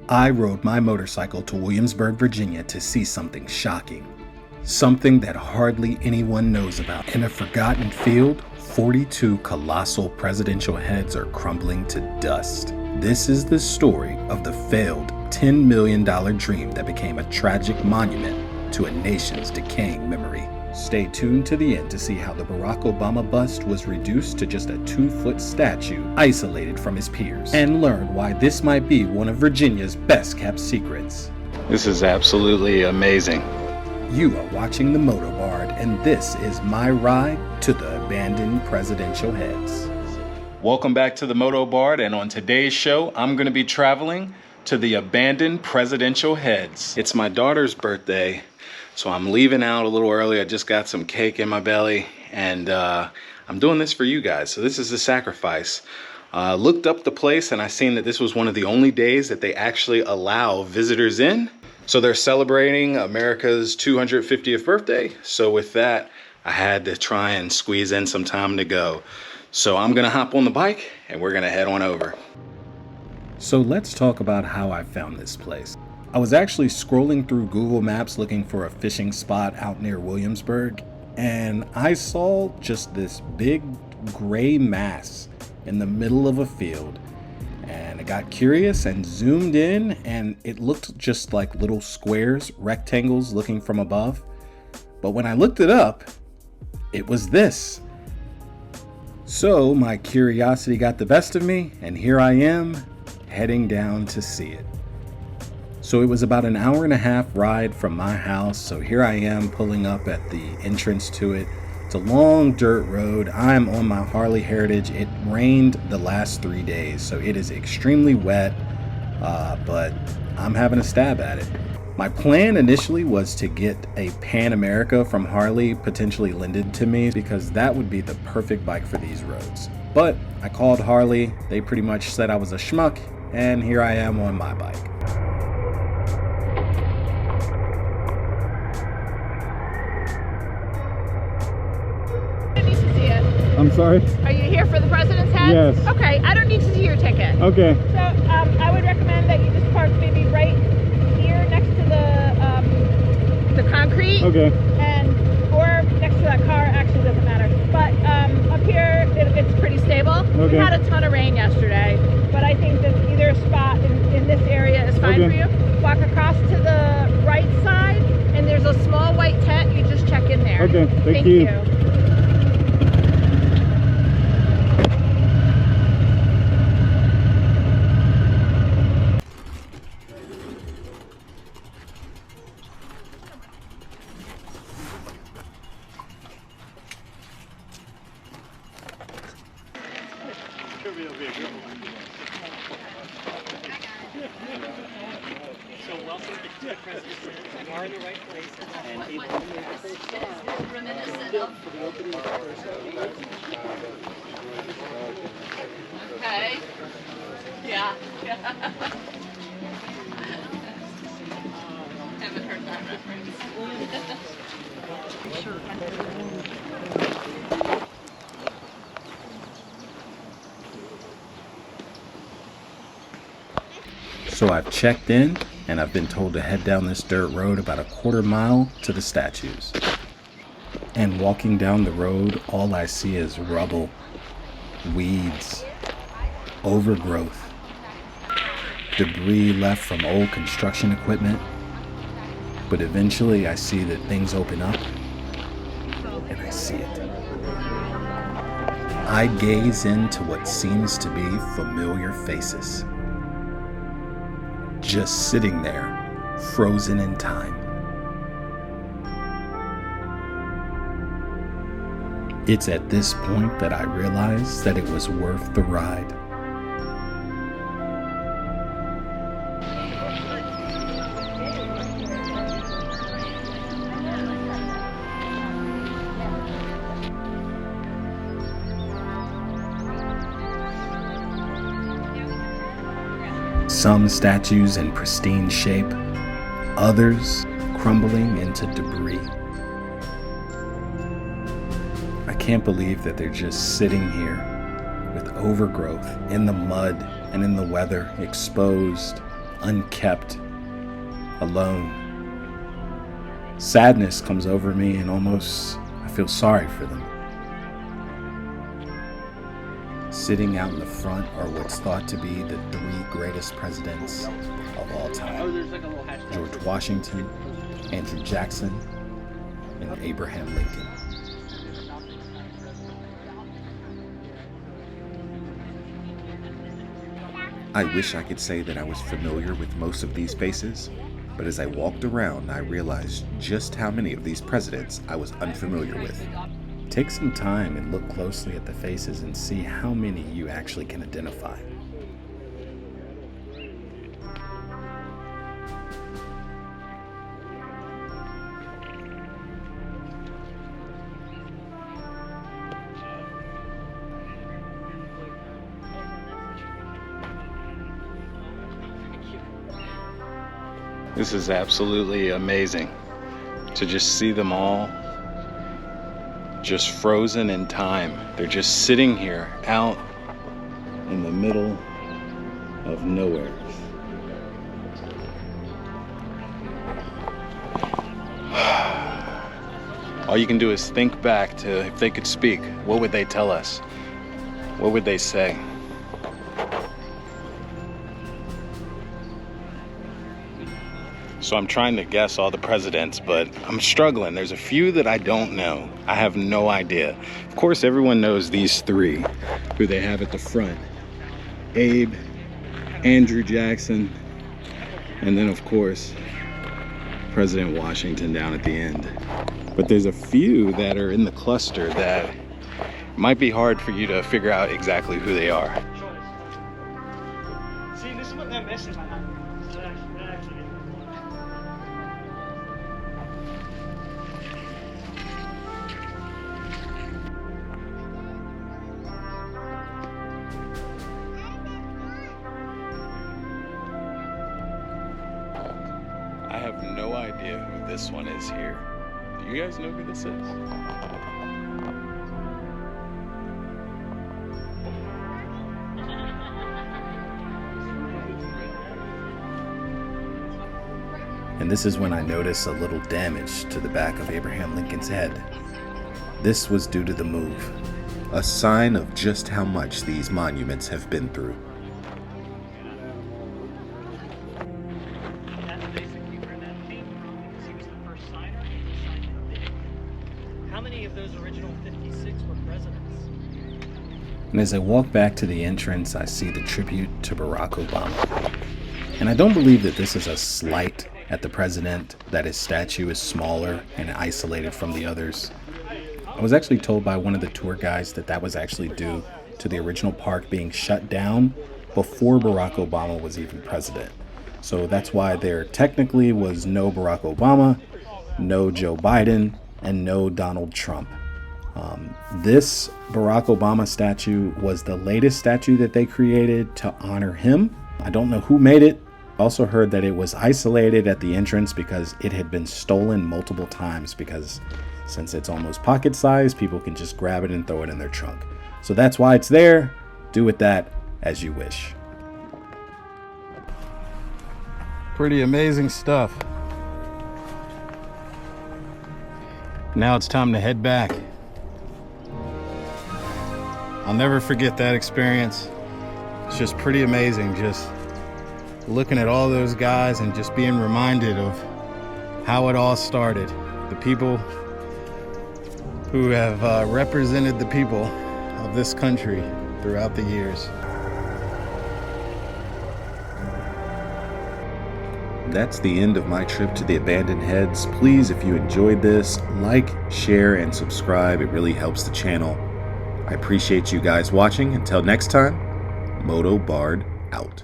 I rode my motorcycle to Williamsburg, Virginia to see something shocking. Something that hardly anyone knows about. In a forgotten field, 42 colossal presidential heads are crumbling to dust. This is the story of the failed $10 million dream that became a tragic monument to a nation's decaying memory. Stay tuned to the end to see how the Barack Obama bust was reduced to just a 2-foot statue isolated from his peers, and learn why this might be one of Virginia's best kept secrets. This is absolutely amazing. You are watching the Moto Bard, and this is my ride to the abandoned presidential heads. Welcome back to the Moto Bard, and on today's show, I'm going to be traveling to the abandoned presidential heads. It's my daughter's birthday, so I'm leaving out a little early. I just got some cake in my belly, and I'm doing this for you guys. So this is a sacrifice. Looked up the place, and I seen that this was one of the only days that they actually allow visitors in. So they're celebrating America's 250th birthday. So with that, I had to try and squeeze in some time to go. So I'm gonna hop on the bike and we're gonna head on over. So let's talk about how I found this place. I was actually scrolling through Google Maps looking for a fishing spot out near Williamsburg, and I saw just this big gray mass in the middle of a field. And I got curious and zoomed in, and it looked just like little squares, rectangles looking from above. But when I looked it up, it was this. So my curiosity got the best of me, and here I am heading down to see it. So it was about an 1.5-hour ride from my house. So here I am pulling up at the entrance to it. It's a long dirt road. I'm on my Harley Heritage. It rained the last 3 days, so it is extremely wet, but I'm having a stab at it. My plan initially was to get a Pan America from Harley potentially lended to me, because that would be the perfect bike for these roads. But I called Harley. They pretty much said I was a schmuck, and here I am on my bike. I'm sorry? Are you here for the president's head? Yes. Okay, I don't need to see your ticket. Okay. So I would recommend that you just park maybe right here next to the concrete. Okay. Or next to that car, actually doesn't matter. But up here, it's pretty stable. Okay. We had a ton of rain yesterday, but I think that either spot in this area is fine for you. Walk across to the right side, and there's a small white tent. You just check in there. Okay, thank you. So welcome to the president. You are in the right place. Okay. Yeah. Haven't heard that reference. So I've checked in, and I've been told to head down this dirt road about a 1/4 mile to the statues. And walking down the road, all I see is rubble, weeds, overgrowth, debris left from old construction equipment. But eventually I see that things open up, and I see it. I gaze into what seems to be familiar faces, just sitting there, frozen in time. It's at this point that I realize that it was worth the ride. Some statues in pristine shape, others crumbling into debris. I can't believe that they're just sitting here with overgrowth in the mud and in the weather, exposed, unkept, alone. Sadness comes over me and almost I feel sorry for them. Sitting out in the front are what's thought to be the 3 greatest presidents of all time: George Washington, Andrew Jackson, and Abraham Lincoln. I wish I could say that I was familiar with most of these faces, but as I walked around, I realized just how many of these presidents I was unfamiliar with. Take some time and look closely at the faces and see how many you actually can identify. This is absolutely amazing to just see them all just frozen in time. They're just sitting here out in the middle of nowhere. All you can do is think back to if they could speak, what would they tell us? What would they say? So I'm trying to guess all the presidents, but I'm struggling. There's a few that I don't know. I have no idea. Of course, everyone knows these 3 who they have at the front: Abe, Andrew Jackson, and then of course, President Washington down at the end. But there's a few that are in the cluster that might be hard for you to figure out exactly who they are. See, this is what they're missing. I have no idea who this one is here. Do you guys know who this is? And this is when I notice a little damage to the back of Abraham Lincoln's head. This was due to the move, a sign of just how much these monuments have been through. That's basically where that came from, because he was the first signer. He signed it big. How many of those original 56 were presidents? And as I walk back to the entrance, I see the tribute to Barack Obama. And I don't believe that this is a slight at the president, that his statue is smaller and isolated from the others. I was actually told by one of the tour guides that that was actually due to the original park being shut down before Barack Obama was even president. So that's why there technically was no Barack Obama, no Joe Biden, and no Donald Trump. This Barack Obama statue was the latest statue that they created to honor him. I don't know who made it. Also heard that it was isolated at the entrance because it had been stolen multiple times, because since it's almost pocket sized, people can just grab it and throw it in their trunk. So that's why it's there. Do with that as you wish. Pretty amazing stuff. Now it's time to head back. I'll never forget that experience. It's just pretty amazing, just looking at all those guys and just being reminded of how it all started. The people who have represented the people of this country throughout the years. That's the end of my trip to the Abandoned Heads. Please, if you enjoyed this, like, share, and subscribe. It really helps the channel. I appreciate you guys watching. Until next time, Moto Bard out.